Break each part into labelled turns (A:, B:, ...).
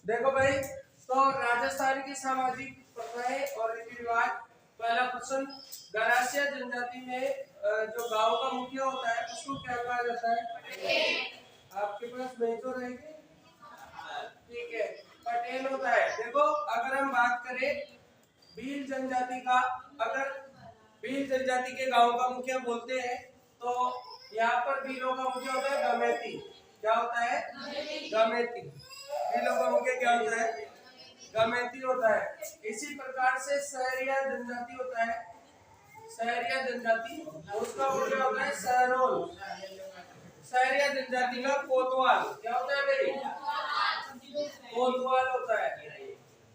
A: देखो भाई, तो राजस्थान की सामाजिक प्रथाएं और रीति रिवाज। पहला प्रश्न, गरासिया जनजाति में जो गांव का मुखिया होता है उसको क्या कहा जाता है? आपके पास नहीं तो रहेगी, ठीक है, पटेल होता है। देखो, अगर हम बात करें भील जनजाति का, अगर भील जनजाति के गांव का मुखिया बोलते हैं तो यहाँ पर भीलों का मुखिया होता है गमेती। क्या होता है? गमेती। भीलों का मुखिया क्या होता है? गमेती होता है। इसी प्रकार से सहरिया जनजाति होता है, सहरिया जनजाति, उसका मुखिया होता है सहरोल। सहरिया जनजाति का कोतवाल क्या होता है भाई? कोतवाल होता है।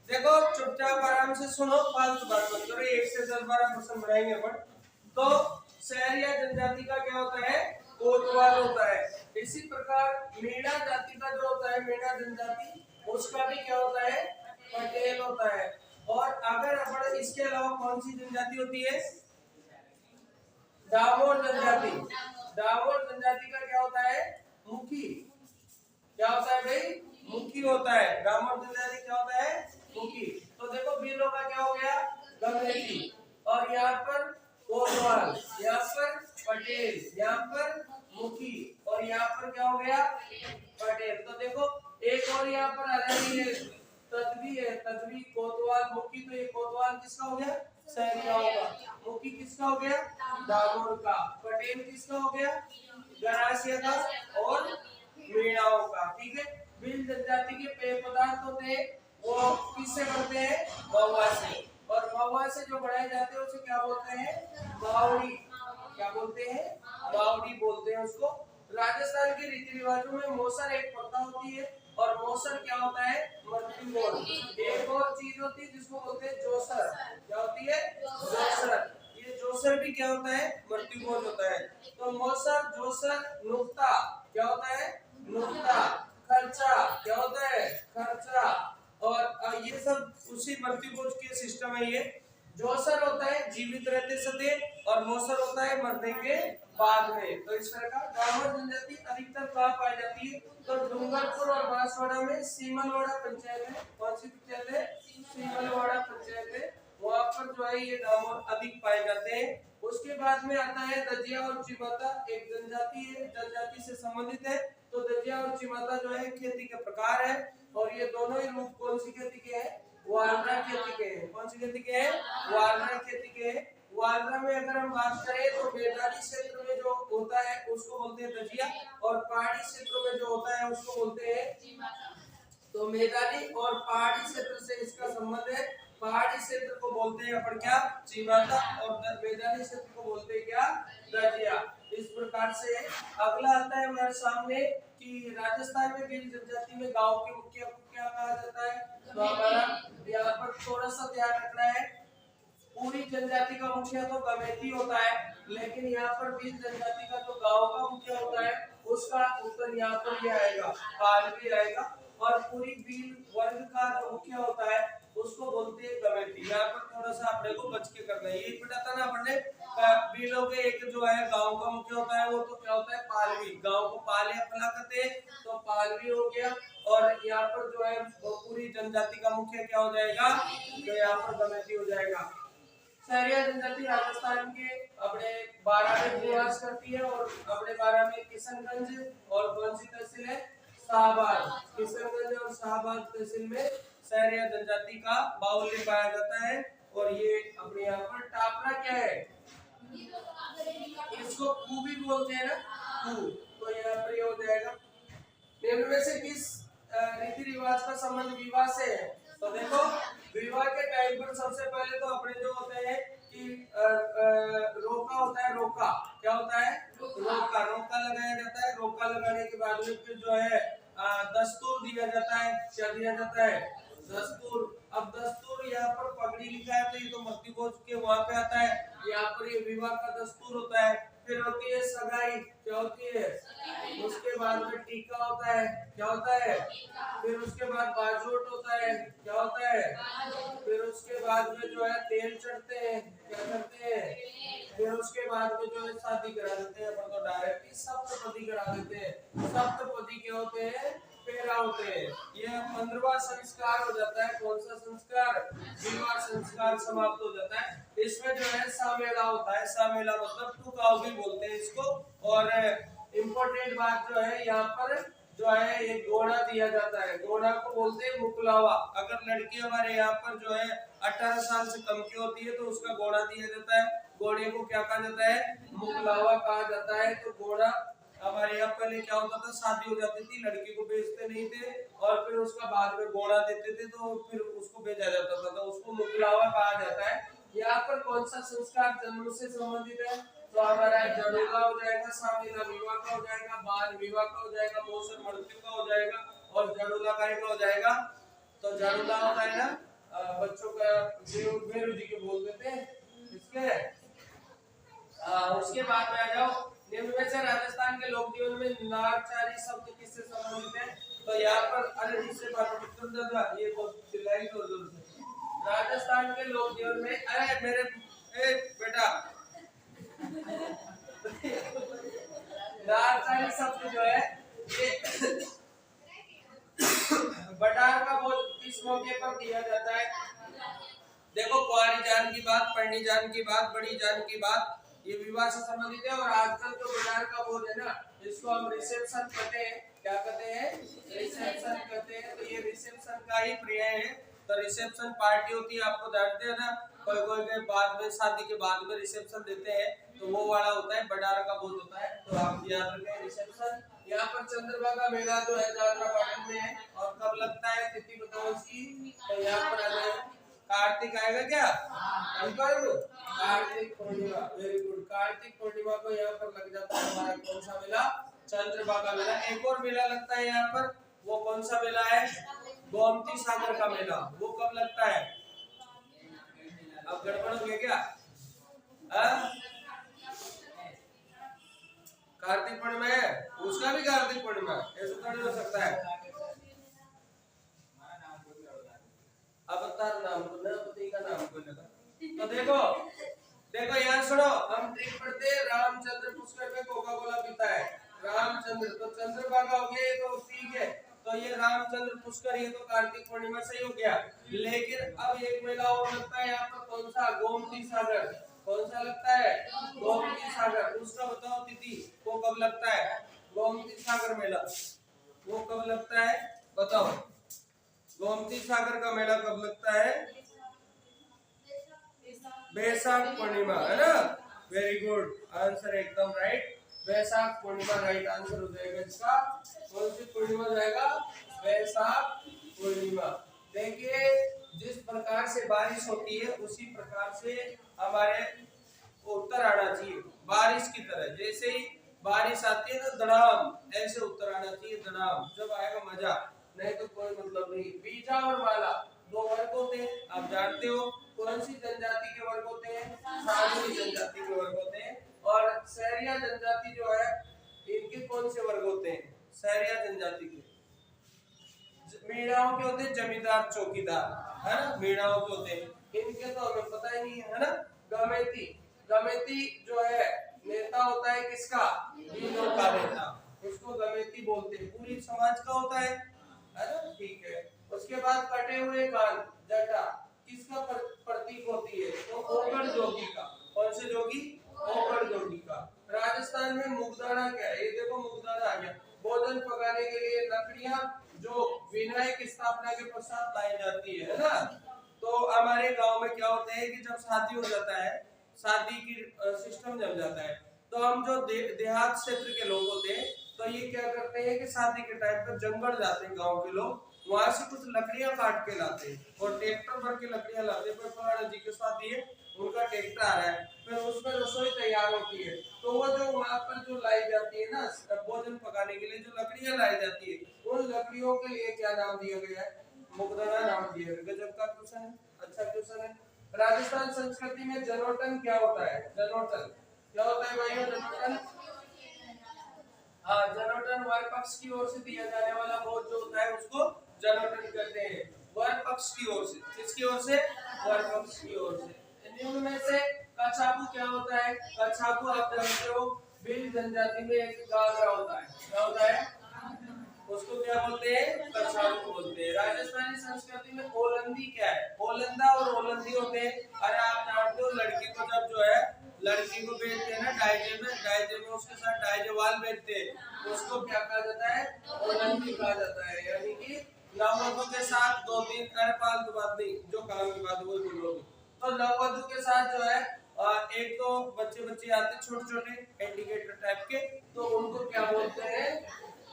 A: देखो, चुपचाप आराम से सुनो, फालतू बात मत करो। 1 से 10 12 प्रश्न बनाएंगे अपन। तो सहरिया जनजाति का क्या होता है? कोतवाल होता है। इसी प्रकार मीणा जाति का जो होता है, मीणा जनजाति, उसका भी क्या होता है? पटेल होता है। और अगर अपन इसके अलावा कौन सी जनजाति होती है? डामोर जनजाति। डामोर जनजाति का क्या होता है? मुखी। क्या होता है भाई? मुखी होता है। डामोर जनजाति क्या होता है? मुखी। तो देखो, भीलों का क्या हो गया? गमेती। और यहाँ पर कोतवाल, यहाँ पर पटेल, यहाँ पर मुखी, और यहाँ पर क्या हो गया? पटेल। तो देखो, एक और यहाँ पर अलग है, तदवी है, तदवी, कोतवाल, मुखी। तो ये कोतवाल किसका हो गया? सहरियाओं का। मुखी किसका हो गया? डामोर का। पटेल किसका हो गया? गरासिया का और मीणाओं का। ठीक है। भील जनजाति के पेय पदार्थ होते हैं, वो किससे बनते हैं? महुआ से। और महुआ से जो बनाए जाते हैं उसे क्या बोलते हैं? बावड़ी। क्या बोलते हैं? बावड़ी बोलते हैं उसको। राजस्थान के रीति रिवाजों में मौसर एक प्रथा होती है, और मौसर क्या होता है? मृत्यु भोज। एक और चीज होती है जिसको बोलते हैं जोसर। क्या होती है? जोसर। ये जोसर भी क्या होता है? मृत्यु भोज होता है। तो मौसर, जोसर, नुक्ता क्या होता है? नुक्ता। खर्चा क्या होता है? खर्चा। और ये सब उसी मृत्यु भोज के सिस्टम है। ये जोसर होता है जीवित रहते सते, और मौसर होता है मरने के बाद में। तो इस तरह का डामोर जनजाति अधिकतर कहाँ पाई जाती है? तो डूंगरपुर और बांसवाड़ा में सीमलवाड़ा पंचायत है। कौन सी पंचायत है? सीमलवाड़ा पंचायत है। वहाँ पर जो है ये डामोर अधिक पाए जाते हैं। उसके बाद में आता है दजिया और चिमाता। एक जनजाति है, जनजाति से संबंधित है। तो दजिया और चिमाता जो है खेती के प्रकार है, और ये दोनों ही रूप कौन सी खेती के हैं? वालरा खेती के हैं। कौन सी खेती के हैं? वालरा खेती के हैं। वालरा में अगर हम बात करें तो मैदानी क्षेत्र में जो होता है उसको बोलते हैं दजिया, और पहाड़ी क्षेत्रों में जो होता है उसको बोलते हैं। तो मैदानी और पहाड़ी क्षेत्र से इसका संबंध है। पहाड़ी क्षेत्र को बोलते हैं अपन क्या? चिमाता, और मैदानी क्षेत्र को बोलते हैं क्या? दजिया। इस प्रकार से अगला आता है हमारे सामने कि राजस्थान में भील जनजाति में गांव के मुखिया को क्या कहा जाता है? तो हमारा यहाँ पर थोड़ा सा ध्यान रखना है, पूरी जनजाति का मुखिया तो गमेती होता है, लेकिन यहाँ पर भील जनजाति का जो गांव का मुखिया होता है उसका उत्तर यहाँ पर ये आएगा, पालवी आएगा। और पूरी भील वर्ग का जो मुखिया होता है उसको बोलते हैं गमेती। यहाँ पर थोड़ा सा अपने को बच के करना है। ये पता था ना अपने भीलों के एक जो है गांव का मुखिया होता है वो तो क्या होता है? पालवी। गांव को पाले फला करते हैं तो पालवी हो गया। और यहाँ पर जो है पूरी जनजाति का मुखिया क्या हो जाएगा? तो यहाँ पर गमेती हो जाएगा। सहरिया जनजाति राजस्थान के अपने बारा में निवास करती है, और अपने बारा में किशनगंज और कौन सी तहसील है? शाहबाद। किशनगंज और शाहबाद तहसील में सहरिया जनजाति का बाहुल्य पाया जाता है। और ये अपने यहाँ पर टापरा क्या है? इसको कू भी बोलते हैं ना, कू। तो यहाँ पर ये हो जाएगा। निम्न में से किस रीति रिवाज का संबंध विवाह से है? तो देखो, विवाह के टाइम पर सबसे पहले तो अपने जो होते हैं कि रोका होता है। रोका क्या होता है? रोका। रोका लगाया जाता है। रोका लगाने के बाद में फिर जो है दस्तूर दिया जाता है। क्या दिया जाता है? दस्तूर। अब दस्तूर यहाँ पर पगड़ी लिखा है तो ये तो मृत्यु भोज के वहां पे आता है। यहाँ पर ये विवाह का दस्तूर होता है। फिर होती है सगाई। क्या होती है? उसके बाद में टीका होता है। क्या होता है? फिर उसके बाद बाजोट होता है। क्या होता है? फिर उसके बाद में जो है तेल चढ़ते हैं। क्या करते हैं? फिर उसके बाद में जो है शादी करा देते हैं। अपन तो डायरेक्ट सप्तपदी करा देते हैं। सप्तपदी क्या होते हैं? पैदा होते हैं। यह 15वां संस्कार हो जाता है। कौन सा संस्कार? विवाह संस्कार समाप्त हो जाता है। इसमें जो है सामेला होता है। सामेला मतलब टुकाव भी बोलते हैं इसको। और इम्पोर्टेंट बात जो है यहाँ पर जो है एक घोड़ा दिया जाता है। घोड़ा को बोलते हैं मुकलावा। अगर लड़की हमारे यहाँ पर जो है 18 साल से कम की होती है तो उसका घोड़ा दिया जाता है। घोड़े को क्या कहा जाता है? मुकलावा कहा जाता है। तो घोड़ा हमारे यहाँ पहले क्या होता था, शादी हो जाती थी, लड़की को बेचते नहीं थे और फिर उसका बाद में घोड़ा देते थे तो फिर उसको बेचा जाता था, तो उसको मुकलावा कहा जाता है। यहाँ पर कौन सा संस्कार जन्म से संबंधित है? तो हमारा जड़ोला हो जाएगा, सामेला विवाह का हो जाएगा, बाल विवाह का हो जाएगा, मोसर मृत्यु का हो जाएगा और जड़ोला का हो जाएगा। तो जड़ोला होता है ना बच्चों का, बेरू जी के बोल देते हैं इसके। उसके बाद में आ जाओ, निम्न में से राजस्थान के लोक जीवन में नारचारी शब्द किससे संबंधित है? तो यहाँ पर अरे इससे बात ये तो चिल्लाई तो जोर से। राजस्थान के लोक जीवन में अरे मेरे बेटा नारचारी शब्द जो है ये बटार का बोल किस मौके पर दिया जाता है? देखो, कुंवारी जान की बात, पढ़नी जान की बात, बड़ी जान की बात, ये विवाह से संबंधित है। और आजकल जो बटार का बोल है ना, इसको हम रिसेप्शन कहते हैं। क्या कहते हैं? रिसेप्शन कहते हैं। तो ये रिसेप्शन का ही पर्याय है। तो रिसेप्शन पार्टी होती है, आपको जानते हैं ना, कोई कोई के बाद में, शादी के बाद में रिसेप्शन देते हैं, तो वो वाला होता है, बटार का बोल होता है। तो आप याद रखें रिसेप्शन। यहाँ पर चंद्रभागा मेला जो है जालना में है और कब लगता है? तिथि बताओ उसकी। तो यहाँ पर आ जाए कार्तिक आएगा क्या? कार्तिक पूर्णिमा। Very good. कार्तिक पूर्णिमा को यहाँ पर लग जाता है हमारा कौन सा मेला? चंद्रभागा मेला। एक और मेला लगता है यहाँ पर, वो कौन सा मेला है? गोमती सागर का मेला। वो कब लगता है? अब गड़बड़ हो गया क्या? कार्तिक पूर्णिमा है, उसका भी कार्तिक पूर्णिमा, ऐसा थोड़ी हो सकता है। अवतार नाम को ना पति का नाम को लगा। तो देखो देखो यहाँ सुनो, हम ट्रिक पढ़ते हैं। रामचंद्र पुष्कर में कोका कोला पीता है। रामचंद्र तो चंद्रभागा हो गया, तो ठीक है। तो ये रामचंद्र पुष्कर, ये तो कार्तिक पूर्णिमा से ही हो गया। लेकिन अब एक मेला और लगता है यहाँ पर, कौन सा? गोमती सागर। कौन सा लगता है? गोमती सागर। उसका बताओ तिथि, वो कब लगता है? गोमती सागर मेला वो कब लगता है बताओ? गोमती सागर का मेला कब लगता है? बैसाख पूर्णिमा, है ना? वेरी गुड, आंसर एकदम राइट। बैसाख पूर्णिमा राइट आंसर हो जाएगा इसका। कौन सी पूर्णिमा जाएगा? बैसाख पूर्णिमा। देखिए, जिस प्रकार से बारिश होती है उसी प्रकार से हमारे उत्तर आना चाहिए, बारिश की तरह। जैसे ही बारिश आती है ना धड़ाम, ऐसे उत्तर आना चाहिए धड़ाम, जब आएगा मजा, नहीं तो कोई मतलब नहीं। बीजा और माला दो वर्ग होते हैं, आप जानते हो। कौन सी जनजाति के वर्ग होते हैं? सागरी जनजाति के वर्ग होते हैं। और सहरिया जनजाति जो है, इनके कौन से वर्ग होते हैं? सहरिया जनजाति के मीणाओं के होते हैं जमींदार चौकीदार, है ना? मीणाओं के होते हैं। इनके तो हमें पता ही नहीं है ना? गमेती, गमेती जो है नेता होता है किसका? मीणों का नेता, उसको गमेती बोलते हैं। पूरी समाज का होता है ना? ठीक है। उसके बाद कटे हुए कान, जटा, किसका प्रतीक होती है? तो ओगड़ जोगी का। कौन से जोगी? ओगड़ जोगी का। राजस्थान में मुगदाना क्या है? ये देखो मुगदाना आ गया। भोजन पकाने के लिए लकड़ियां जो विनायक स्थापना के पश्चात लाई जाती है ना? तो हमारे गांव में क्या होता है कि जब शादी हो जाता है, शादी की सिस्टम जम जाता है, तो हम जो देहात क्षेत्र के लोग होते हैं, तो ये क्या करते हैं कि शादी के टाइम पर जंगल जाते हैं गांव के लोग, वहां से कुछ लकड़ियां काट के लाते हैं और ट्रैक्टर भर के लकड़ियां लाते हैं। पर जी के साथ ये उनका ट्रैक्टर आ रहा है, फिर उसमें रसोई तैयार होती है। तो वो जो वहां पर जो लाई जाती है ना भोजन पकाने के लिए, जो लकड़ियां लाई जाती है, उन लकड़ियों के लिए क्या नाम दिया गया है? मुगदना नाम दिया गया। गजब का क्वेश्चन है, अच्छा क्वेश्चन है। राजस्थान संस्कृति में जलोटन क्या होता है? जलोटन क्या होता है भाइयों? जलोटन, हाँ, जलोटन वर पक्ष की ओर से दिया जाने वाला भोज जो होता है उसको जलोटन कहते हैं। वर पक्ष की ओर से, किसकी ओर से? वर पक्ष की ओर से। निम्न में से कछाबू क्या होता है? कछाबू आप जानते हो, भील जनजाति में एक घाघरा होता है। क्या होता है? उसको क्या बोलते हैं? कछारू बोलते हैं। राजस्थानी संस्कृति में ओलंदी क्या है? ओलंदा और ओलंदी होते हैं। अरे आप जानते हो लड़की को जब जो है लड़की को बेचते हैं ना डायजे में उसके साथ डायजेवाल बेचते हैं, उसको क्या कहा जाता है? ओलंदी कहा जाता है। यानी कि नववधु के साथ 2-3 अरे फालतू बात नहीं, जो काम की बात वो बोलोगे। तो नववधु के साथ जो है एक तो बच्चे आते छोटे छोटे इंडिकेटर टाइप के, तो उनको क्या बोलते हैं?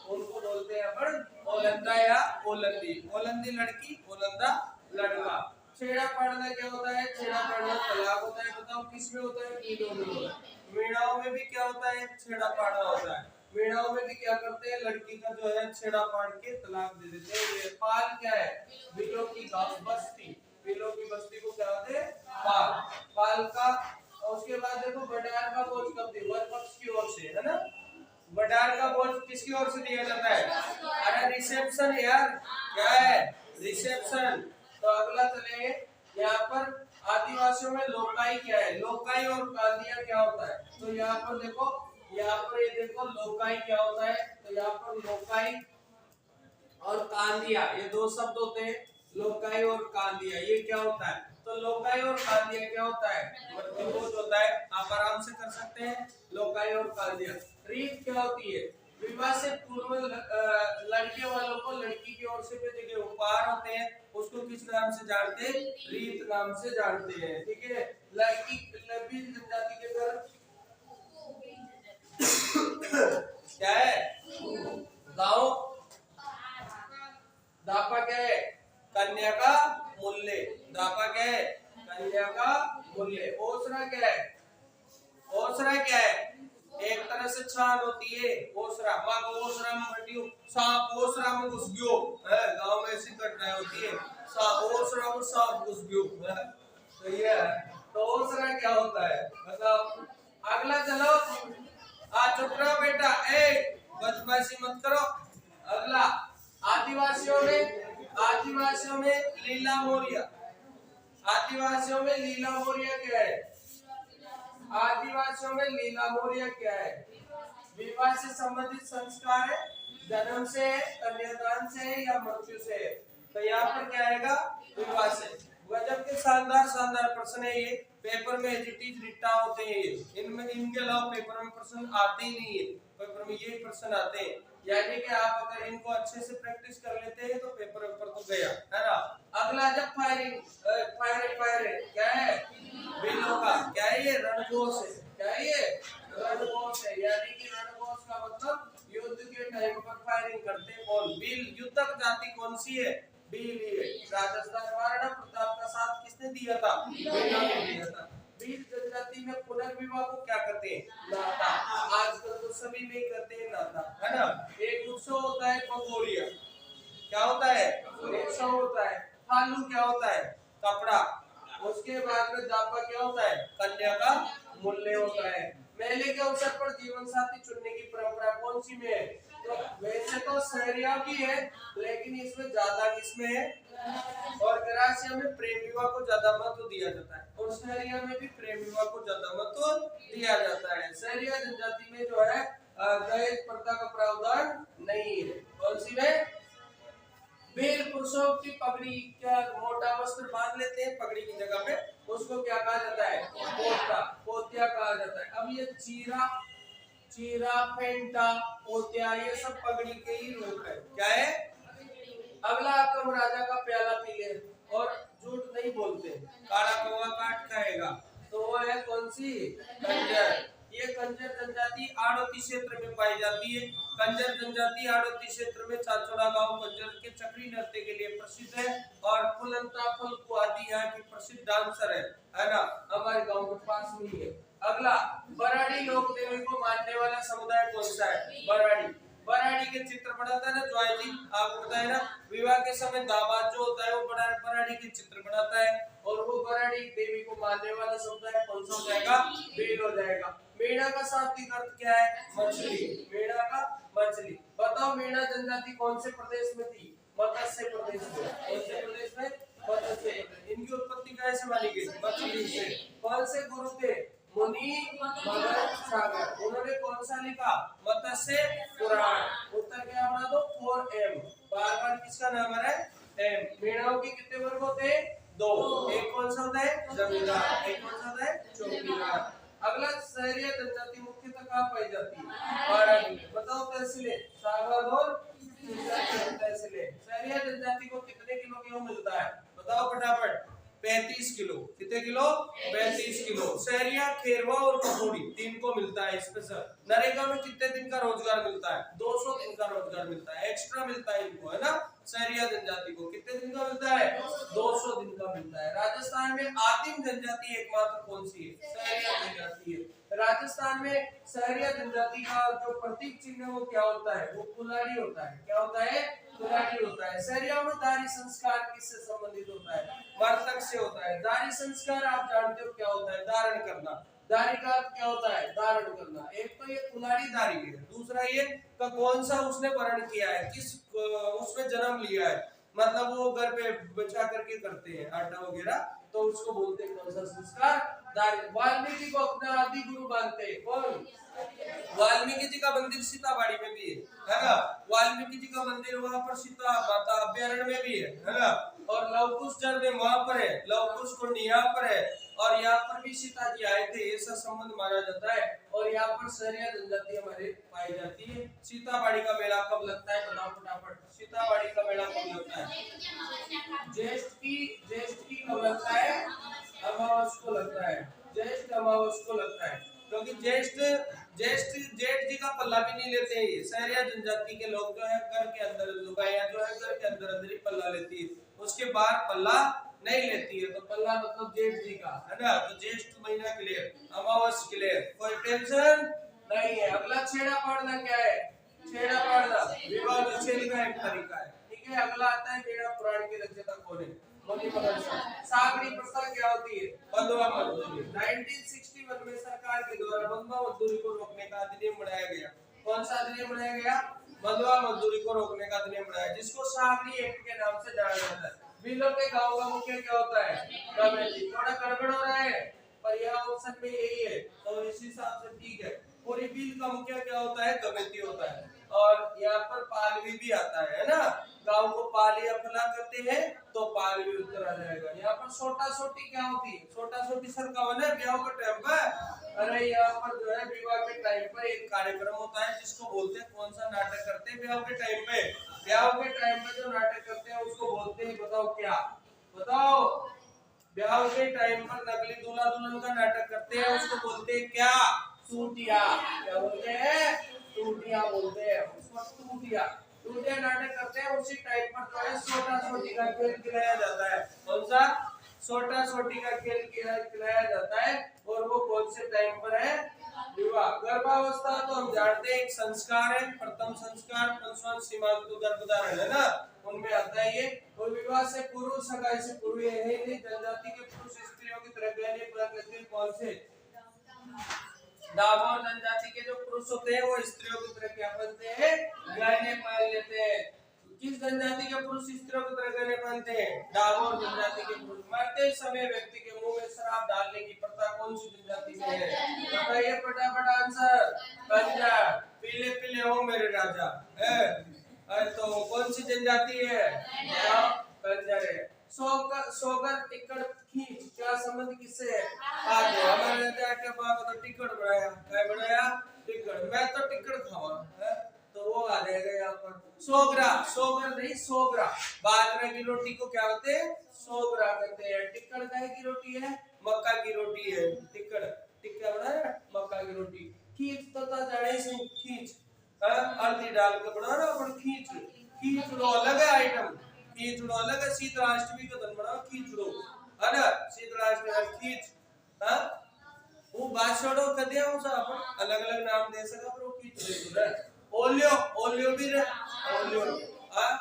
A: उनको बोलते हैं अपन ओलंदा या ओलंदी। ओलंदी लड़की, ओलंदा लड़का। छेड़ा पड़ना क्या होता है? छेड़ा पड़ना तलाक होता है। बताओ किस में होता है? मीणों में होता है। मीणाओं में भी क्या होता है? छेड़ा पाड़ना होता है। मीणाओं में भी क्या करते हैं? लड़की का जो है छेड़ा पाड़ के तलाक दे देते हैं। ये पाल क्या है? बिलों की बस्ती। बिलों की बस्ती को क्या होते हैं? पाल। पाल का उसके बाद देखो बटार का बोझ कब दिया? वर पक्ष की ओर से, है ना? बटार का बोझ किसकी ओर से दिया जाता है? अरे रिसेप्शन यार, क्या है? रिसेप्शन। तो अगला चलेंगे यहाँ पर आदिवासियों में लोकाई क्या है? लोकाई और कांदिया क्या होता है? तो यहाँ पर देखो, यहाँ पर ये देखो लोकाई क्या होता है? तो यहाँ पर लोकाई और कांदिया ये दो शब्द होते हैं। लोकाई और कांदिया ये क्या होता है? तो लोकाई और कांदिया क्या होता है? मृत्युभोज होता है। आप आराम से कर सकते हैं लोकाई और कांदिया। रीत क्या होती है? विवाह से पूर्व लड़के वालों को लड़की की ओर से भेजे गए उपहार होते हैं, उसको किस नाम से जानते हैं? रीत नाम से जानते हैं। ठीक है। लड़की भील जनजाति के घर क्या है? गाँव। दापा क्या है? कन्या का मूल्य। दापा क्या है? कन्या का मूल्य। ओसरा क्या है? ओसरा क्या है? एक तरह से छान होती है। ओसरा माँ को ओसरा में हटियो, सांप ओसरा में घुस गयो है। गांव में ऐसी घटनाएं होती है। सांप ओसरा में सांप घुस गयो है। तो ये है। तो ओसरा क्या होता है? मतलब अगला चलो। चुप रहो बेटा, बदमाशी मत करो। अगला आदिवासियों में लीला मोरिया। आदिवासियों में लीला मोरिया क्या है? आदिवासियों में लीला मोरिया क्या है? विवाह से संबंधित संस्कार है, जन्म से है, कन्यादान से है या मृत्यु से है? तो यहाँ पर क्या आएगा? विवाह से। गजब के शानदार प्रश्न है ये। पेपर में एजिटीज रिटा होते हैं ये। इनमें इनके अलावा पेपर में प्रश्न आते ही नहीं है। पेपर में यही प्रश्न आते हैं। यानी कि आप अगर इनको अच्छे से प्रैक्टिस कर लेते हैं तो पेपर तो गया, है ना? अगला जब फायरिंग क्या है? बिलों का क्या है? ये रणघोष है। क्या है ये? रणघोष है। यानी कि रणघोष का मतलब युद्ध के टाइम पर फायरिंग करते हैं। कौन? बिल। युद्धक जाति कौन सी है? बिल ही है। राजस्थान महाराणा प्रताप का साथ किसने दिया था? बिलों ने दिया था। बीज जनजाति में पुनर्विवाह को क्या करते हैं? नाता। आजकल तो सभी में करते हैं नाता, है ना? एक उत्सव होता है पंगोरिया। क्या होता है? उत्सव होता है। फालू क्या होता है? कपड़ा। उसके बाद में दापा क्या होता है? कन्या का मूल्य होता है। मेले के अवसर पर जीवन साथी चुनने की परंपरा कौन सी में है? तो वैसे तो शहरियों की है, लेकिन इसमें ज्यादा किसमें है? और ग्रासिया में प्रेम विवाह को ज्यादा महत्व दिया जाता है, और शहरिया में भी प्रेम विवाह को ज्यादा महत्व दिया जाता है। शहरिया जनजाति में जो है दहेज प्रथा का प्रावधान नहीं है। कौन सी में? वीर पुरुषों की पगड़ी क्या मोटा वस्त्र बांध लेते हैं पगड़ी की जगह पे, उसको क्या कहा जाता है? पोतिया कहा जाता है। अब ये चीरा फेंटा पोतिया ये सब पगड़ी के ही रूप है। क्या है? अगला आक्रम राजा का प्याला पी ले और झूठ नहीं बोलते, काला कौवा काट खाएगा। तो वो है कौन सी? कंजर। ये कंजर जनजाति आड़ोती क्षेत्र में पाई जाती है। कंजर जनजाति आड़ोती क्षेत्र में चाचोड़ा गांव कंजर के चक्री नृत्य के लिए प्रसिद्ध है, और फुलंता फुलकु आदि यहाँ की प्रसिद्ध डांसर है ना? हमारे गांव के पास में ही है। अगला बराड़ी लोक देवी को मानने वाला समुदाय कौन सा है? बराड़ी के चित्र बनाता है ना ज्वाई जी, आपको बताया ना, विवाह के समय दामाद जो होता है वो बराड़ी के चित्र बनाता है, और वो बराड़ी देवी को मानने वाला समुदाय कौन सा हो जाएगा? बेल हो जाएगा। मेढ़ा का शाब्दिक अर्थ क्या है? मछली। मेढ़ा का मछली। बताओ मेढ़ा जनजाति कौन से प्रदेश में थी? मत्स्य प्रदेश में। कौन से प्रदेश में? मत्स्य। इनकी उत्पत्ति कैसे मानी गई? मछली से। कौन से गुरु थे? मुनि मगध सागर। उन्होंने कौन सा लिखा? मत्स्य पुराण। उत्तर क्या बना दो? 4 और एम, बार बार किसका नाम आ रहा है? एम। मेढ़ाओं के कितने वर्ग होते हैं? 2। एक कौन सा होता है? जमींदार। एक कौन सा होता है? चौकीदार। अगला शहरी जनजाति मुख्यतः कहाँ पाई जाती है? बारानी। बताओ तहसीलें, सागर और तहसीलें। शहरी जनजाति को कितने किलो गेहूं मिलता है? बताओ फटाफट। 35 किलो। कितने किलो? 35 किलो। सहरिया, खेरवा और पकौड़ी 3 को मिलता है स्पेशल। नरेगा में कितने दिन का रोजगार मिलता है? 200 दिन का रोजगार मिलता है, एक्स्ट्रा मिलता है इनको, है ना। सहरिया जनजाति को कितने दिन का मिलता है? 200 दिन का मिलता है। राजस्थान में आदिम जनजाति एकमात्र कौन सी है? सहरिया जनजाति है। राजस्थान में सहरिया जनजाति का जो प्रतीक चिन्ह है वो क्या होता है? वो कुल्हाड़ी होता है। क्या होता है? कुल्हाड़ी होता है। सहरिया में दारी संस्कार किससे संबंधित होता है? वार्तक से होता है। दारी संस्कार आप जानते हो क्या होता है? धारण करना। दारी का अर्थ क्या होता है? धारण करना। एक तो ये कुल्हाड़ी दारी है, दूसरा ये का कौन सा उसने वर्ण किया है, किस उसमें जन्म लिया है, मतलब वो घर पे बचा करके करते हैं आटा वगैरह, तो उसको बोलते हैं कौन सा संस्कार? दारी। वाल्मीकि को अपना आदि गुरु मानते हैं। कौन? वाल्मीकि जी का मंदिर सीताबाड़ी में भी है ना। वाल्मीकि जी का मंदिर वहां पर सीता माता अभ्यारण्य में भी है ना। और लवकुश झरने वहां पर है, लवकुश कुंड यहाँ पर है, और यहाँ पर भी सीता जी आए थे, ऐसा संबंध माना जाता है। और यहाँ पर सहरिया जनजाति हमारे पाई जाती है। सीताबाड़ी का मेला कब लगता है? बताओ फटाफट। सीताबाड़ी का मेला कब लगता है? ज्येष्ठ की कब लगता है? अमावस को लगता है। ज्येष्ठ अमावस को लगता है, क्योंकि जेठ जी का पल्ला भी नहीं लेते हैं ये। सहरिया जनजाति के लोग जो है घर के अंदर, लुगाइयां जो है घर के अंदर ही पल्ला लेती है, उसके बाहर पल्ला नहीं लेती है। तो पल्ला मतलब जेठ जी का, है ना। तो ज्येष्ठ महीना क्लियर, अमावस क्लियर, कोई टेंशन नहीं है। अगला छेड़ा पाड़ना क्या है? छेड़ा पाड़ना विवाह विच्छेद का एक तरीका है, ठीक है। अगला आता है मेरा पुराण के रचयिता कौन है? सागरी प्रथा क्या होती है? बंधुआ मजदूरी। 1961 में सरकार के द्वारा बंधुआ मजदूरी को रोकने का अधिनियम बनाया गया। कौन सा अधिनियम बनाया गया? बंधुआ मजदूरी को रोकने का अधिनियम बनाया, जिसको सागरी एक्ट के नाम से जाना जाता है। बिलों के गांव का मुख्य क्या होता है? कमेटी। थोड़ा गड़बड़ हो रहा है पर यह ऑप्शन में यही है, तो इस हिसाब से ठीक है। पूरी बिल का मुख्य क्या होता है? कमेटी होता है। और यहाँ पर पालवी भी आता है ना। गांव को पाली अपना करते हैं तो पालवी उत्तर आ जाएगा। यहाँ पर छोटा छोटी क्या होती है? छोटा छोटी सरकावन है ब्याह के टाइम पर। अरे यहाँ पर जो है विवाह के टाइम पर एक कार्यक्रम होता है जिसको बोलते हैं, कौन सा नाटक करते हैं ब्याह के टाइम पे? ब्याह के टाइम पे जो नाटक करते हैं उसको बोलते हैं, बताओ क्या? बताओ। ब्याह के टाइम पर नकली दूल्हा दुल्हन का नाटक करते हैं, उसको बोलते हैं क्या? टूटिया। क्या बोलते हैं? टूटिया बोलते हैं उसको। टूटिया नाटक करते हैं। उसी टाइप पर जो है छोटा छोटी का खेल खिलाया जाता है। कौन सा? छोटा छोटी का खेल खिलाया जाता है। और वो कौन से टाइम पर है? विवाह। गर्भावस्था तो हम जानते हैं एक संस्कार है, प्रथम संस्कार, पंचम सीमांत गर्भधारण, है ना, उनमें आता है ये। और विवाह से पूर्व, सगाई से पूर्व ये है नहीं। जनजाति के पुरुष स्त्रियों की तरह गहने पहन लेते हैं। कौन से? दामोर जनजाति के जो पुरुष होते हैं वो स्त्रियों की तरह क्या पहनते हैं? गहने पहन लेते हैं। किस जनजाति के पुरुष स्त्रियों की तरह गहने पहनते हैं? दामोर जनजाति के पुरुष। मरते समय व्यक्ति के मुंह में शराब डालने की प्रथा कौन सी जनजाति में है? बताइए फटाफट आंसर। पंजाब। पीले पीले हो मेरे राजा है। तो कौन सी जनजाति है? पंजाब है। सोगर टिकट खींच क्या संबंध किससे है? आगे हमारे राजा के बाप तो टिकट बनाया, क्या बनाया? टिकट। मैं तो टिकट खावा है, तो वो आ जाएगा यहाँ पर। सोगरा, सोगर नहीं सोगरा। बाजरे की रोटी को क्या होते हैं? सोगरा कहते हैं। टिक्कड़ गाय की रोटी है, मक्का की रोटी है। टिक्कड़ टिक्का बना है मक्का की रोटी। खींच तो जाने से खींच, हल्दी डाल के बना रहा और खींच लो अलग है आइटम। खींचड़ो अलग है। शीतलाष्टमी का दिन बनाओ खींचड़ो, है ना। शीतलाष्टमी खींच, हाँ वो बात छोड़ो कदिया उस अपन अलग अलग नाम दे सका पर वो खींचड़ो है। ओलियो, ओलियो भी रहे, ओलियो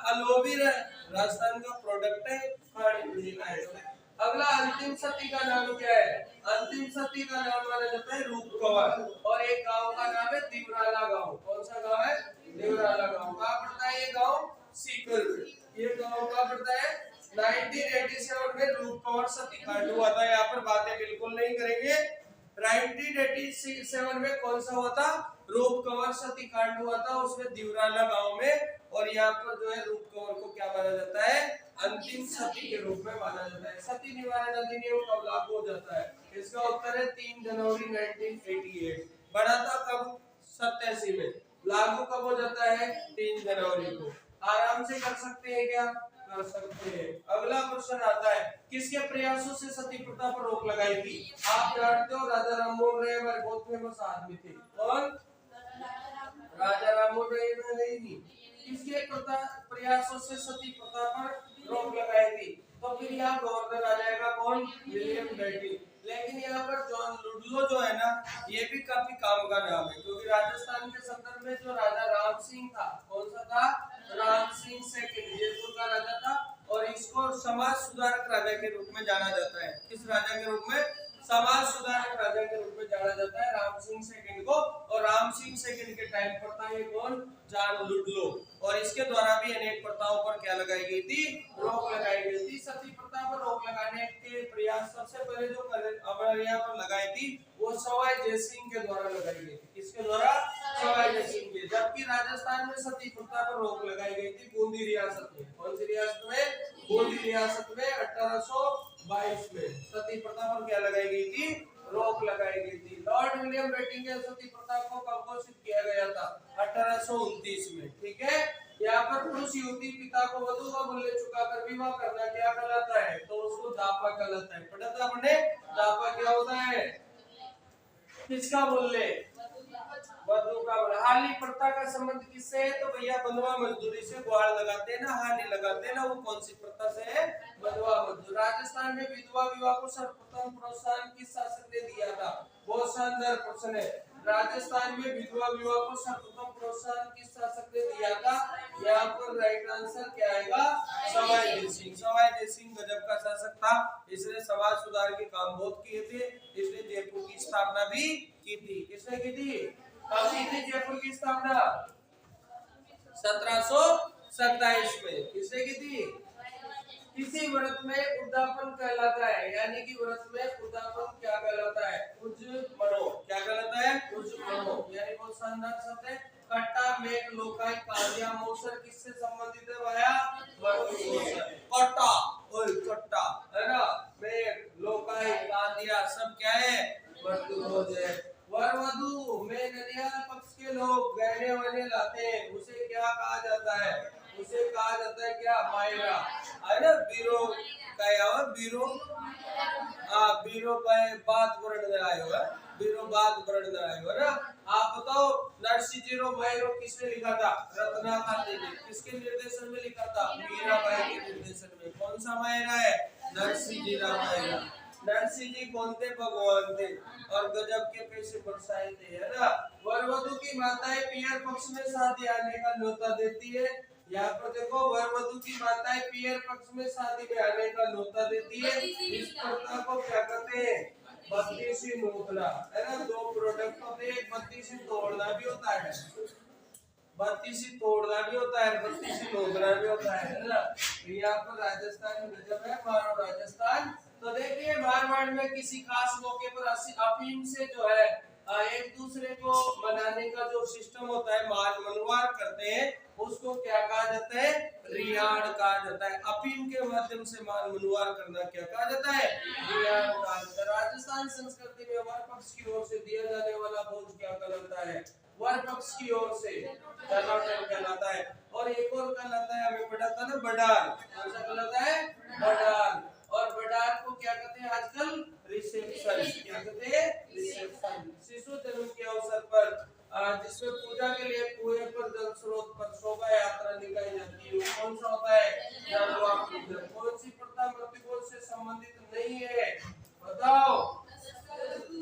A: अलो भी रहे। राजस्थान का प्रोडक्ट है, खाने पीने का है। अगला अंतिम सती का नाम क्या है? अंतिम सती का नाम माना जाता है रूपकवर। और एक गांव का नाम है दिवराला गांव। कौन सा गांव है? दिवराला गांव। कहाँ पड़ता है ये गांव? सीकर में। ये गांव कहाँ पड़ता है? 1987 में रूपकवर सतीकांड हुआ था। यहाँ पर बातें बिल्कुल नहीं करेंगे। 1987 में कौन सा हुआ था? रूपकवर सतीकांड हुआ था। उसमें दिवराला गांव में और यहाँ पर जो है रूप कंवर को क्या माना जाता है, अंतिम सती के रूप में माना जाता है। सती निवारण अधिनियम कब लागू हो जाता है, इसका उत्तर है 3 जनवरी 1988। बना था कब, 87 में। लागू कब हो जाता है, 3 जनवरी को। आराम से कर सकते हैं क्या, कर सकते हैं। अगला क्वेश्चन आता है, किसके प्रयासों से सती प्रथा पर रोक लगाई थी। आप जानते हो राजा राममोहन राय हमारे बहुत फेमस आदमी थे। कौन, राजा राममोहन राय नहीं, किसके प्रयासों से सती प्रथा पर रोक लगाई थी। तो फिर यहाँ गवर्नर आ जाएगा कौन, विलियम बेंटिक। लेकिन यहाँ पर जॉन लुडलो जो है ना, ये भी काफी काम का नाम है, क्योंकि राजस्थान के संदर्भ में जो राजा राम सिंह था, कौन सा था, राम सिंह सेकंड, जयपुर का राजा था। और इसको समाज सुधारक राजा के रूप में जाना जाता है। किस राजा के रूप में, समाज सुधारक राजा के रूप में जाना जाता है राम सिंह सेकंड को। और राम सिंह सेकंड के टाइम पर था ये कौन, जॉन लुडलो। और इसके द्वारा भी अनेक प्रथाओं पर क्या लगाई गई थी, रोक लगाई गई थी। सती प्रथा पर रोक लगाने के प्रयास सबसे पहले जो हमारे यहाँ पर लगाई थी वो सवाई जयसिंह के द्वारा लगाई गई थी। किसके द्वारा, सवाई जयसिंह के। जबकि राजस्थान में सती प्रथा पर रोक लगाई गई थी बूंदी रियासत में। कौन सी रियासत में, बूंदी रियासत में 1822 में सती प्रथा पर क्या लगाई गई थी, रोक लगाई गई थी। लॉर्ड विलियम बेंटिक के सती प्रथा को कब घोषित किया गया था, 1829 में। ठीक है, यहाँ पर पुरुष युवती पिता को वधू का मूल्य चुकाकर विवाह करना क्या कहलाता है, तो उसको दापा कहलाता है। पढ़ा था आपने, दापा क्या होता है, किसका मूल्य, वधू का। हाली प्रथा का संबंध किससे है, तो भैया बंधुआ मजदूरी से। गुहार लगाते हैं ना, हाली लगाते हैं ना, वो कौन सी प्रथा से है, बंधुआ मजदूरी। राजस्थान में विधवा विवाह को सर्वप्रथम प्रोत्साहन किस शासक ने दिया था, बहुत शानदार क्वेश्चन है। राजस्थान में विधवा विवाह को सर्वप्रथम प्रोत्साहन किस शासक ने दिया था, यहाँ पर राइट आंसर क्या आएगा, सवाई जयसिंह। सवाई जयसिंह गजब का शासक था, इसने समाज सुधार के काम बहुत किए थे। इसने जयपुर की स्थापना भी की थी। किसने की थी, जयपुर की स्थापना 1727 में। किसने की थी, किसी व्रत में उद्यापन कहलाता है, यानी कि व्रत में उद्यापन क्या कहलाता है, उज्मनो। क्या कहलाता है, उज्मनो। यानी बहुत शानदार शब्द है। कट्टा, मेघ, लोकाई, कांदिया, मौसर किससे संबंधित है भैया, कट्टा, ओए कट्टा है ना, मेघ, लोकाई, कांदिया सब क्या है, मृत्युभोज है। वर वधु में ननिहाल पक्ष के लोग गहने वहने लाते हैं, उसे क्या कहा जाता है, उसे कहा जाता है क्या, मायरा है ना। बीरो का यार, बीरो बीरो का बात वर्ण आए हुआ, बीरो बात वर्ण आए हुआ ना। आप बताओ, नरसिंह जीरो मायरो किसने लिखा था, रत्नाकांत ने। किसके निर्देशन में लिखा था, मीराबाई के निर्देशन में। कौन सा मायरा है, नरसिंह जी मायरा। नरसिंह जी कौन थे, भगवान थे, और गजब के पैसे बरसाए थे, है ना। वर वधु की माताएं पियर पक्ष में शादी आने का न्योता देती है। यहाँ पर देखो, वर वधु की माताएं पियर पक्ष में शादी में आने का न्योता देती है। इस प्रथा को क्या कहते हैं, बत्तीसी नोतना, है ना। दो प्रोडक्ट होते हैं, बत्तीसी तोड़ना भी होता है, बत्तीसी तोड़ना भी होता है, बत्तीसी नोतना भी होता है ना। यहाँ पर राजस्थान में गजब है, मारो राजस्थान। तो देखिए, मारवाड़ में किसी खास मौके पर अफीम से जो है एक दूसरे को मनाने का जो सिस्टम होता है, माल मनवार करते हैं, उसको क्या कहा जाता है, रियाड़ कहा जाता है। अफीम के माध्यम से माल मनवार करना क्या कहा जाता है, रियाड़ कहा जाता है। राजस्थान संस्कृति में वर पक्ष की ओर से दिया जाने वाला भोज क्या कहलाता है, वर पक्ष की ओर से कहलाता है। और एक और कहलाता है, हमें पढ़ा था ना, बडाल। कौन सा कहलाता है, बडाल। और बडाल को क्या कहते हैं आजकल, रिसेप्शन। क्या कहते हैं, रिसेप्शन। शिशु जन्म के अवसर पर जिसमें पूजा के लिए कुएं पर जल स्रोत पर शोभा यात्रा निकाली जाती है, वो कौन सा होता है, जालवा पूजन। कौन सी प्रथा मृत्युभोज से संबंधित नहीं है, बताओ।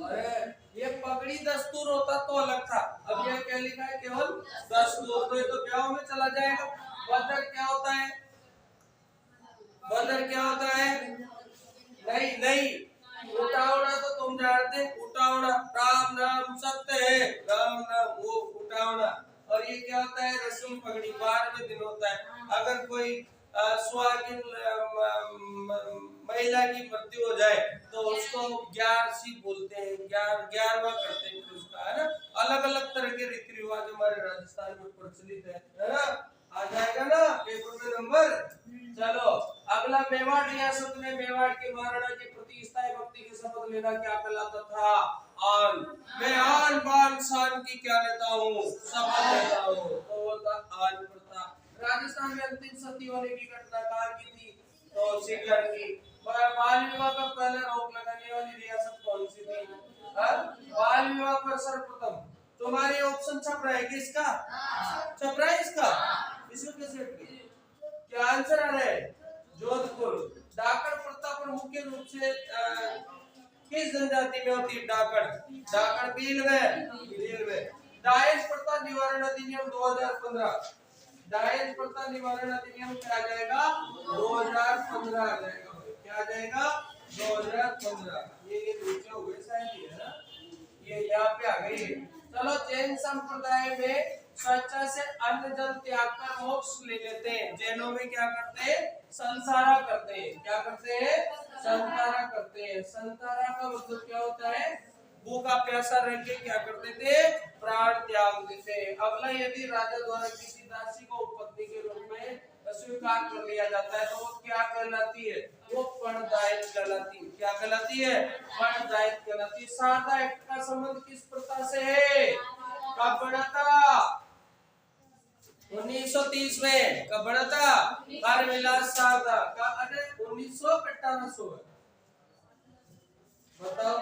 A: अरे ये पगड़ी दस्तूर होता तो अलग था, अब यह क्या लिखा है, केवल दस्तूर। तो ये तो ब्याह में चला जाएगा। बदर क्या होता है, बदर क्या होता है, नहीं नहीं, उठावना तो तुम जानते, उठावना राम नाम सत्य है, राम नाम वो उठावना। और ये क्या होता है, रस्म पगड़ी 12वें दिन होता है। अगर कोई सुहागिन महिला की मृत्यु हो जाए तो उसको 11सी बोलते हैं, 11वां करते हैं उसका, है ना। अलग अलग तरह के रीति रिवाज हमारे राजस्थान में प्रचलित है ना। आ जाएगा ना पेपर में नंबर। चलो अगला, मेवाड़ रियासत में मेवाड़ के महाराणा के प्रति स्थायी भक्ति के शपथ लेना क्या कहलाता था? आन। मैं आन बान शान की क्या लेता हूँ? शपथ लेता हूँ। तो वो था आन प्रथा। राजस्थान में अंतिम सती होने की घटना कहाँ की थी? तो सीकर की। बाल विवाह का पहले रोक लगाने वाली रियासत कौन सी थी? बाल विवाह पर सर्वप्रथम। तुम्हारे ऑप्शन छप रहा है कि इसका छप रहा है इसका? इसको कैसे क्या आंसर आ रहा है? जोधपुर। डाकण प्रथा पर मुख्य रूप से किस जनजाति में होती है? डाकण। डाकण भील में। दहेज प्रथा निवारण अधिनियम 2015। दहेज प्रथा निवारण अधिनियम क्या आ जाएगा? 2015 आ जाएगा। क्या आ जाएगा? 2015। ये नीचे हो गए शायद, ये है ना, ये यहाँ पे आ गई। चलो, जैन संप्रदाय में स्वेच्छा से अन्न जल त्याग कर मोक्ष ले लेते हैं। जैनों में क्या करते हैं? संसारा करते हैं। क्या करते हैं? संसारा करते हैं। संसारा का मतलब क्या होता है? भूखा प्यासा रह के क्या करते थे? प्राण त्याग देते। अगला, यदि राजा द्वारा किसी दासी को पत्नी के रूप में स्वीकार कर लिया जाता है तो वो क्या कहलाती है? वो परदायित कहलाती है। क्या कहलाती है? परदायित कहलाती है। शारदा एक्ट का संबंध किस प्रथा से है? कब बना था? 1930 में। कब बना था? हर विलास शारदा का। अरे 1900 का 1800 है, बताओ।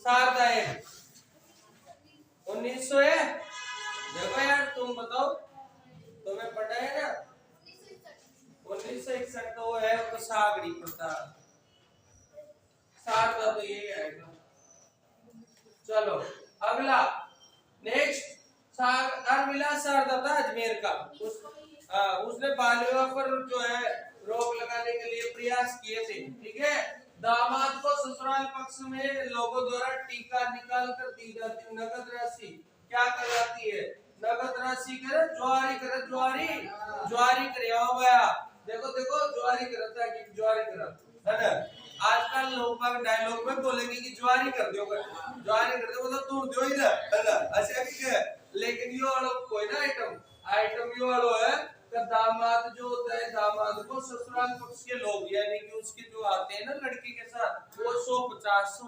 A: शारदा एक्ट 1900 है। देखो यार, तुम बताओ, तुम्हें पता है ना? 1961 तो वो है, तो सागरी प्रथा। शारदा तो ये आएगा। चलो अगला, नेक्स्ट। हरविलास शारदा था अजमेर का। उसने बाल विवाह पर जो है रोक लगाने के लिए प्रयास किए थे। ठीक है। दामाद को ससुराल पक्ष में लोगों द्वारा टीका निकाल कर दी जाती नगद राशि क्या कहलाती है? नगद राशि करे ज्वारी करे हो गया। देखो ज्वारी करता है कि ज्वारी करा है ना। आजकल लोग डायलॉग में बोलेंगे कि ज्वारी कर दो, मतलब दूर दो ही ना, है ना, ऐसा भी। लेकिन ये वाला कोई ना आइटम ये वाला है कि दामाद जो होता है, दामाद को ससुराल पक्ष के लोग यानी कि उसके जो आते हैं ना लड़की के साथ, वो 150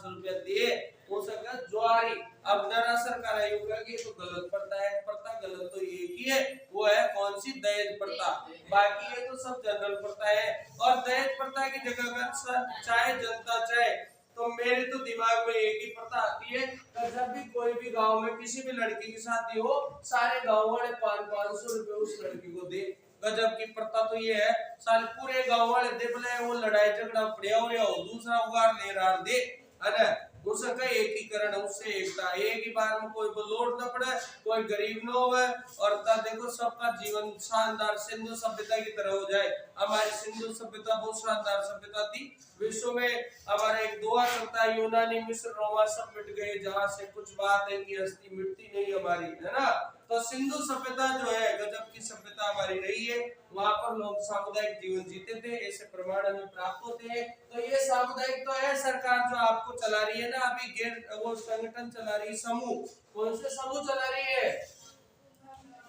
A: रुपया दे हो सका ज्वारी। अब जरा सरकार आयोग का ये तो गलत प्रथा है। प्रथा गलत तो ये की है, वो है कौन सी? दहेज प्रथा। बाकी ये तो सब जनरल प्रथा है। और दहेज प्रथा की जगह अगर चाहे जनता चाहे तो मेरे तो दिमाग में एक ही प्रथा आती है कि जब भी कोई भी गांव में किसी भी लड़की की शादी हो, सारे गांव वाले 500 रुपए उस लड़की को दे। गजब की प्रथा तो ये है, सारे पूरे गांव वाले दे, बोले वो लड़ाई झगड़ा पड़िया हो दूसरा उगार ले रहा दे, है ना। उसका एकीकरण, उससे एकता, एक ही बार में कोई को लोड न पड़े, कोई गरीब न हो। और देखो सबका जीवन शानदार सिंधु सभ्यता की तरह हो जाए। हमारी सिंधु सभ्यता बहुत शानदार सभ्यता थी। विश्व में हमारा एक दुआ चलता है, यूनानी मिस्र रोमा सब मिट गए, जहाँ से कुछ बात है कि हस्ती मिटती नहीं हमारी, है ना। तो सिंधु सभ्यता जो है गजब की सभ्यता हमारी रही है। वहाँ पर लोग सामुदायिक जीवन जीते थे, ऐसे प्रमाण हमें प्राप्त होते हैं। तो ये सामुदायिक तो है, सरकार जो आपको चला रही है ना अभी, गैर वो संगठन चला रही है, समूह। कौन से समूह चला रही है?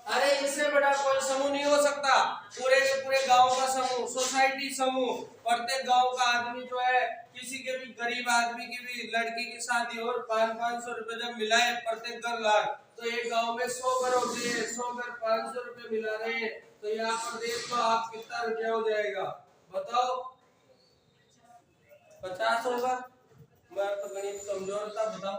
A: अरे इससे बड़ा कोई समूह नहीं हो सकता। पूरे के पूरे गांव का समूह, सोसाइटी समूह। प्रत्येक गांव का आदमी जो है, किसी के भी गरीब आदमी की भी लड़की की शादी और 500 रुपए जब मिलाए प्रत्येक घर लाख, तो एक गांव में 100 घर होते हैं, 100 घर 500 रुपए मिला रहे हैं, तो यहाँ पर देख तो आप कितना रुपया हो जाएगा बताओ? 50 होगा। मैं तो गणित कमजोर था, बताओ।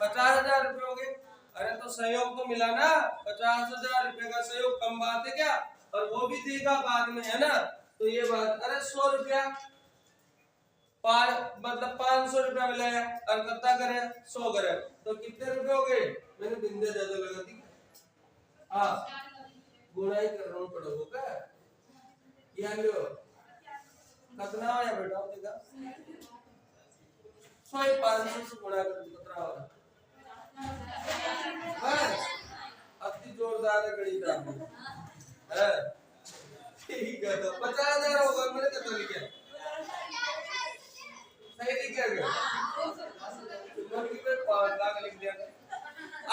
A: 50,000 रुपए हो गए। अरे तो सहयोग तो मिला ना, 50,000 रुपए का सहयोग कम बात है क्या? और वो भी देगा बाद में, है ना। तो ये बात, अरे 100 रुपया मतलब 500 रुपया मिला है और कितना करे 100 करे, तो कितने रुपए हो गए? मैंने बिंदे ज्यादा लगा दी। हाँ, गुणाई कर रहा हूँ पढ़ो का या लो कितना है बेटा? देखा 100 500 से गुणा कर कितना होगा? अति जोरदार है गणित आपने, है ठीक है। तो 50,000 होगा, मैंने कितना लिखा? सही लिखा गया, 5 लाख लिख दिया।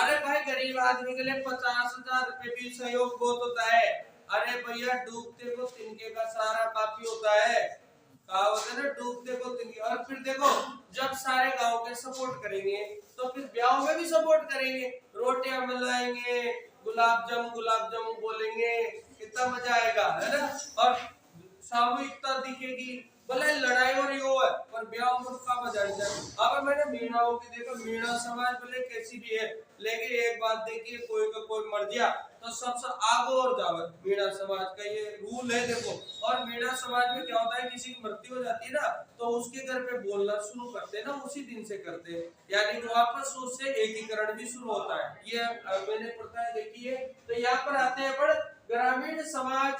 A: अरे भाई गरीब आदमी के लिए 50,000 रुपए भी सहयोग बहुत होता है। अरे भैया डूबते को तिनके का सहारा काफी होता है, कहावत है ना, डूबते को तिनके। और फिर देखो जब सारे गांव के सपोर्ट करेंगे तो फिर ब्याह में भी सपोर्ट करेंगे, रोटियां मिलाएंगे, गुलाब जामुन बोलेंगे, कितना मजा आएगा, है ना। और सामूहिकता दिखेगी, भले लड़ाई हो रही हो पर ब्याह का मजा आता है। अब मैंने मीणाओं की देखो, मीणा समाज भले कैसी भी है, लेकिन एक बात देखिए, कोई का कोई मर गया तो सबसे आगे और जावे, मीणा समाज का ये रूल है देखो। और मीणा समाज में क्या होता है, किसी की मृत्यु हो जाती है ना तो उसके घर पे बोलना शुरू करते हैं ना, उसी दिन से करते हैं, यानी कि वापस उससे एकीकरण भी शुरू होता है। ये मैंने पढ़ा है, देखिए। तो यहाँ पर आते हैं पर ग्रामीण समाज,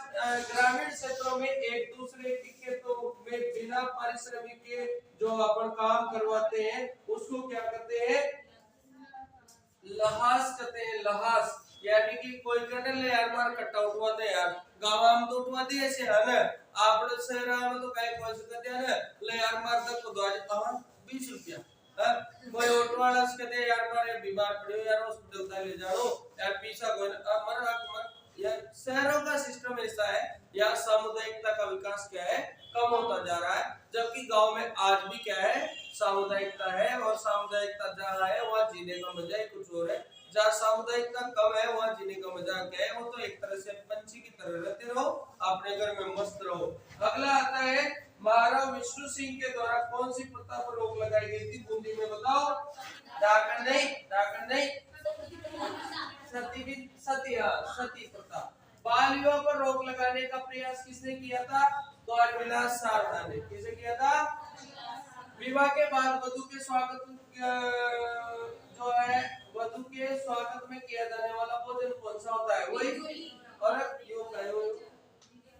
A: ग्रामीण क्षेत्रों में एक दूसरे के खेतों में बिना पारिश्रमिक के जो अपन काम करवाते हैं उसको क्या कहते हैं, लहास कहते हैं। लहास यानी कि कोई कहने ले यार मार कट्टा उठवाते यार, गांव में तो उठवाते ऐसे है ना, आप शहर में तो कहीं कोई से कहते हैं ना ले यार मार तक को दवाई 20 रुपया, कोई उठवाड़ा से कहते यार मारे बीमार पड़े यार हॉस्पिटल ले जाओ यार, पैसा कोई मर या शहरों का सिस्टम ऐसा है, या सामुदायिकता का विकास क्या है, कम होता जा रहा है। जबकि गांव में आज भी क्या है, सामुदायिकता है, और सामुदायिकता जहाँ है वहाँ जीने का मजा ही कुछ और है। जहाँ सामुदायिकता कम है वहाँ जीने का मजा क्या है, वो तो एक तरह से पंछी की तरह रहते रहो, अपने घर में मस्त रहो। अगला आता है, महाराज विष्णु सिंह के द्वारा कौन सी प्रथा पर रोक लगाई गई थी, बूंदी में बताओ। डाकन नहीं सती प्रथा। बाल विवाह पर रोक लगाने का प्रयास किसने किया था, द्वार विलास शारदा ने। किसे किया था। विवाह के बाद वधु के स्वागत जो है, वधु के स्वागत में किया जाने वाला भोजन कौन सा होता है, वही। और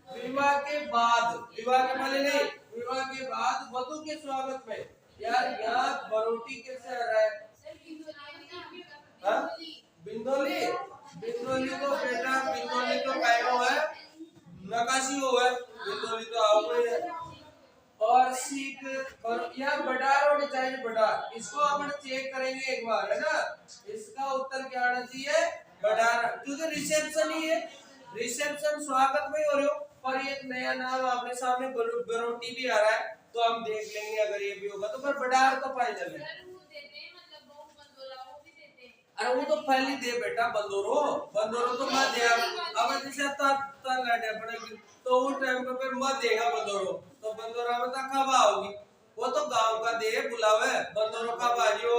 A: विवाह के बाद, विवाह के पहले नहीं, विवाह के बाद वधु के स्वागत में, यार यहाँ बरोटी कैसे आ रहा है, बिंदोली तो बेटा, बिंदोली तो कायरो है, नकाशी हो है, बिंदोली तो आओ है। और सीख या बडार होनी चाहिए, बडार, इसको अपन चेक करेंगे एक बार, है ना। इसका उत्तर क्या आना चाहिए, बडार, क्योंकि रिसेप्शन ही है, रिसेप्शन स्वागत में हो रहे हो। पर एक नया नाम आपने सामने बरोटी भी आ रहा है, तो हम देख लेंगे अगर ये भी होगा तो, पर बडार तो फाइनल है। अरे वो तो पहले दे बेटा, बंदोरो तो मत दे, अब जैसे तर लड़े पड़ेगी तो उस टाइम पे फिर मत देगा बंदोरो, तो बंदोरा में तो कब आओगी, वो तो गांव का दे बुलावे, बंदोरो का बाजियो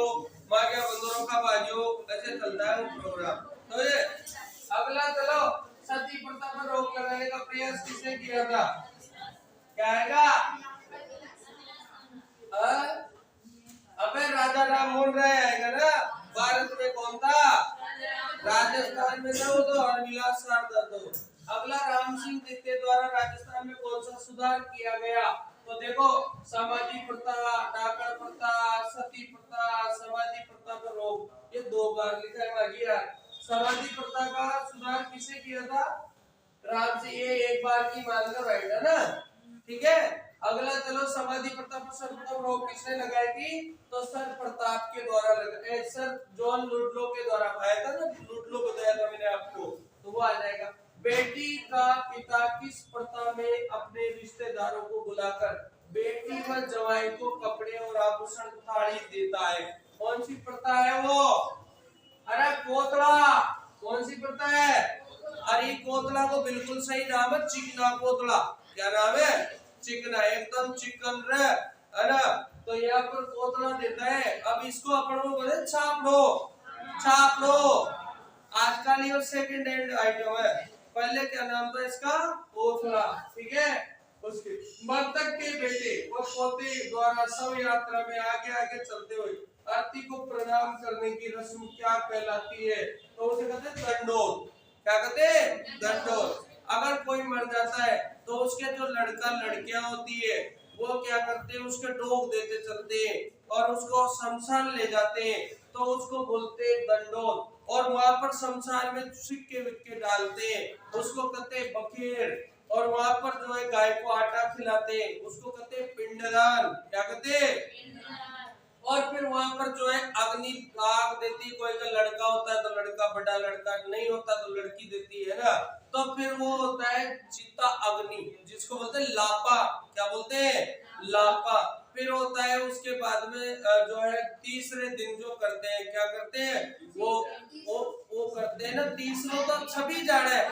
A: मां क्या, बंदोरो का बाजियो, ऐसे चलता है वो प्रोग्राम। तो ये अगला, चलो, सती प्रथा पर रोक लगाने का प्रयास किसने किया था, क्या आएगा, अबे राजा राम मोहन राय आएगा ना। भारत में कौन था, राजस्थान में था वो तो, और विलास शारदा तो। अगला, राम सिंह के द्वारा राजस्थान में कौन सा सुधार किया गया, तो देखो सामाजिक प्रथा, डाकर प्रथा, सती प्रथा, समाधि प्रथा पर रोक, ये 2 बार लिखा है बाकी यार। सामाजिक प्रथा का सुधार किसे किया था, राम से, ये एक बार की मानकर राइट है ना, ठीक है। अगला, चलो, समाधि प्रथा पर सर्वप्रथम रोक किसने लगाई थी, तो सर प्रताप के द्वारा लगाया, सर जॉन लुडलो के द्वारा आया था ना, लुडलो बताया था मैंने आपको, तो वो आ जाएगा। बेटी का पिता किस प्रथा में अपने रिश्तेदारों को बुलाकर बेटी व जवाई को कपड़े और आभूषण थाली देता है, कौन सी प्रथा है वो, अरे कोतला, कौन सी प्रथा है, अरे कोतला को बिल्कुल सही नाम है, चिकना कोतला, क्या नाम है, चिकना, एकदम चिकन रे, है ना। तो यहाँ पर कोतला देता है। अब इसको अपन बोले छाप लो, आजकल ये सेकंड हैंड आइटम है, पहले क्या नाम था इसका, कोतला, ठीक है। उसके मर्तक के बेटे व पोते द्वारा शव यात्रा में आगे आगे चलते हुए अर्थी को प्रणाम करने की रस्म क्या कहलाती है, तो उसे कहते हैं दंडोत, क्या कहते हैं, दंडोत। अगर कोई मर जाता है तो उसके जो लड़का लड़कियां होती है वो क्या करते हैं, उसके डोग देते चलते हैं और उसको शमशान ले जाते हैं, तो उसको बोलते हैं दंडोत। और वहां पर शमशान में सिक्के विक्के डालते हैं, उसको कहते हैं बखेर। और वहां पर जो है गाय को आटा खिलाते हैं, उसको कहते हैं पिंडदान, क्या कहते हैं। और फिर वहां पर जो है अग्नि आग देती, कोई का लड़का होता है तो लड़का, बड़ा लड़का नहीं होता तो लड़की देती है ना। तो फिर वो होता है चिता अग्नि, जिसको बोलते हैं लापा। क्या बोलते हैं? लापा। फिर होता है उसके बाद में जो है तीसरे दिन जो करते हैं, क्या करते हैं वो करते हैं ना, तीसरा तो छबी जाना है।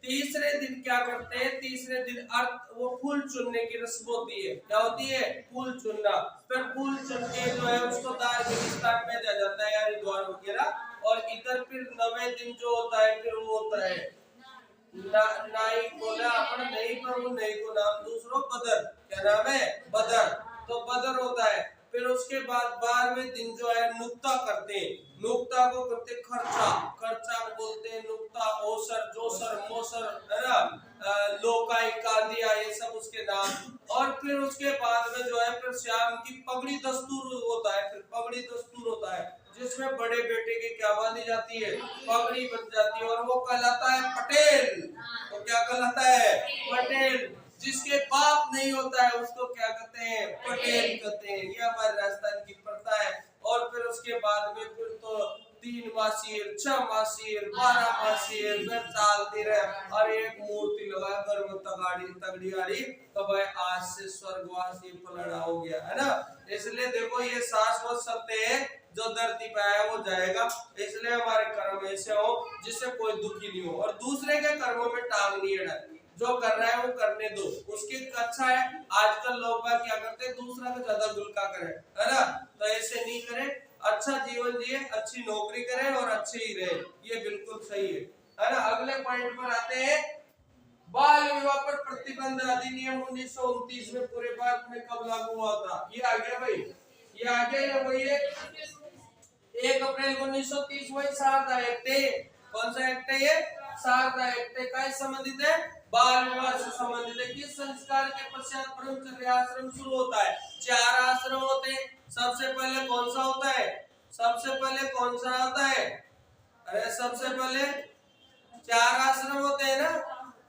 A: तीसरे दिन क्या करते हैं? तीसरे दिन अर्थ वो फूल चुनने की रस्म होती है। क्या होती है? फूल चुनना। फिर फूल चुन के जो है उसको दार के विस्तार में भेजा जाता है, हरिद्वार वगैरह। और इधर फिर 9वें दिन जो होता है फिर वो होता है नाई बोला अपन नहीं, पर वो नहीं को नाम दूसरो बदर। क्या नाम है? बदर। तो बदर होता है। फिर उसके बाद 12वें दिन जो है नुक्ता करते हैं। नुक्ता को करते खर्चा, खर्चा बोलते हैं नुक्ता, ओसर, जोसर, मोसर, है ना, लोकाई, कादिया, ये सब उसके नाम। और फिर उसके बाद में जो है फिर श्याम की पगड़ी दस्तूर होता है। फिर पगड़ी दस्तूर होता है जिसमें बड़े बेटे की क्या बांधी जाती है? पगड़ी बन जाती है। और वो कहलाता है पटेल। तो क्या कहलाता है? पटेल। जिसके बाप नहीं होता है उसको क्या कहते हैं? पटेल कहते हैं। ये हमारे राजस्थान की प्रथा है। और फिर उसके बाद में फिर तो 3 मासीर, 6 मासीर, 12 मासीर फिर चलती रहे। और एक मूर्ति लगा घर में तगाड़ी तगड़ी गाड़ी, तो भाई आज से स्वर्गवासी फलना हो गया, है ना। इसलिए देखो ये शाश्वत सत्य है, जो धरती पे आया वो जाएगा। इसलिए हमारे कर्म ऐसे हो जिससे कोई दुखी नहीं हो, और दूसरे के कर्मों में टांग नहीं अड़ाए। जो कर रहा है वो करने दो, उसके अच्छा है। आजकल लोग बात क्या करते हैं? दूसरा को ज्यादा गुलका करें, है ना। तो ऐसे नहीं करें, अच्छा जीवन जिए, अच्छी नौकरी करें और अच्छे ही रहे, ये बिल्कुल सही है ना। अगले पॉइंट पर आते हैं। बाल विवाह पर प्रतिबंध अधिनियम 1929 में पूरे भारत में कब लागू हुआ था? ये आ गया भाई, ये आ गया। ये वही है 1 अप्रैल 1930, वही शारदा एक्ट है। कौन सा एक्ट है ये? शारदा एक्ट। का संबंधित है? बाल विवाह से संबंधित है। किस संस्कार के पश्चात ब्रह्मचर्य आश्रम शुरू होता है? 4 आश्रम होते हैं। सबसे पहले कौन सा होता है? सबसे पहले कौन सा होता है? अरे सबसे पहले 4 आश्रम होते हैं ना।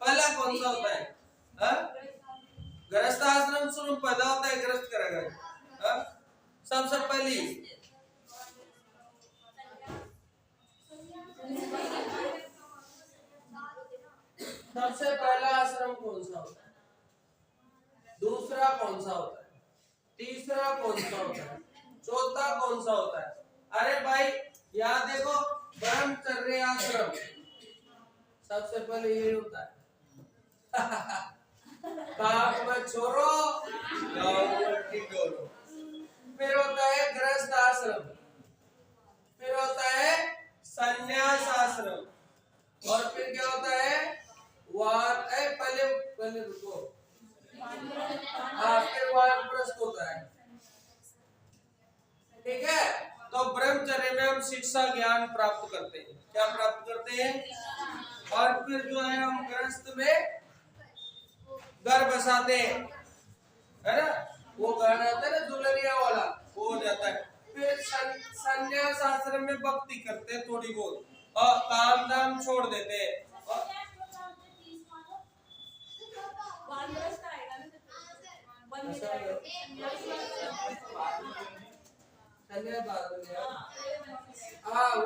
A: पहला कौन सा होता है? गृहस्थ आश्रम शुरू पैदा होता है, गृहस्थ करेगा। सबसे पहली सबसे पहला आश्रम कौन सा होता है? दूसरा कौन सा होता है? तीसरा कौन सा होता है? चौथा कौन सा होता है? अरे भाई यहाँ देखो, ब्रह्मचर्य आश्रम सबसे पहले ये होता है। बाप में छोरो, गाँव में टिटोरो। फिर होता है गृहस्थ आश्रम, फिर होता है संन्यास आश्रम, और फिर क्या होता है? पहले रुको, फिर वानप्रस्थ होता है। ठीक है। तो ब्रह्मचर्य में हम शिक्षा ज्ञान प्राप्त करते हैं। क्या प्राप्त करते हैं? और फिर जो है हम गृहस्थ में घर बसाते हैं, है ना। वो घर आता है ना दुल्हनिया वाला, वो हो जाता है। फिर संन्यास आश्रम में भक्ति करते हैं थोड़ी बहुत, और काम धाम छोड़ देते हैं।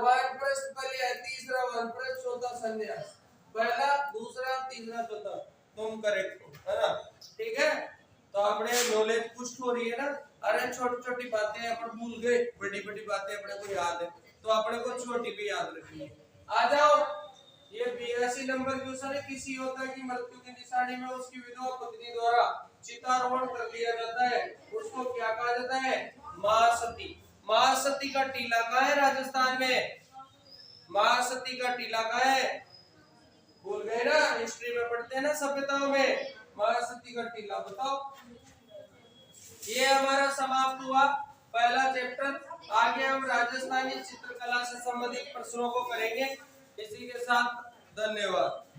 A: वानप्रस्थ पहले है, तीसरा वानप्रस्थ, चौथा संन्यास। पहला, दूसरा, तीसरा, चौथा तुम करेक्ट हो, है ना। ठीक है। तो अपने नॉलेज पुष्ट हो रही है ना। अरे छोटी छोटी बातें अपन भूल गए, बड़ी बड़ी बातें अपने को याद है, तो अपने को छोटी भी याद रखनी है। आ जाओ, ये 82 नंबर क्वेश्चन है। किसी योद्धा की मृत्यु की निशानी में उसकी विधवा पत्नी द्वारा चितारोहण कर दिया जाता है, उसको क्या कहा जाता है? महासती। महासती का टीला कहाँ है? राजस्थान में। महासती का टीला कहाँ है? भूल गए ना, हिस्ट्री में पढ़ते हैं ना, सभ्यताओं में। महासती का टीला बताओ। ये हमारा समाप्त हुआ पहला चैप्टर। आगे हम राजस्थानी चित्रकला से संबंधित प्रश्नों को करेंगे। इसी के साथ धन्यवाद।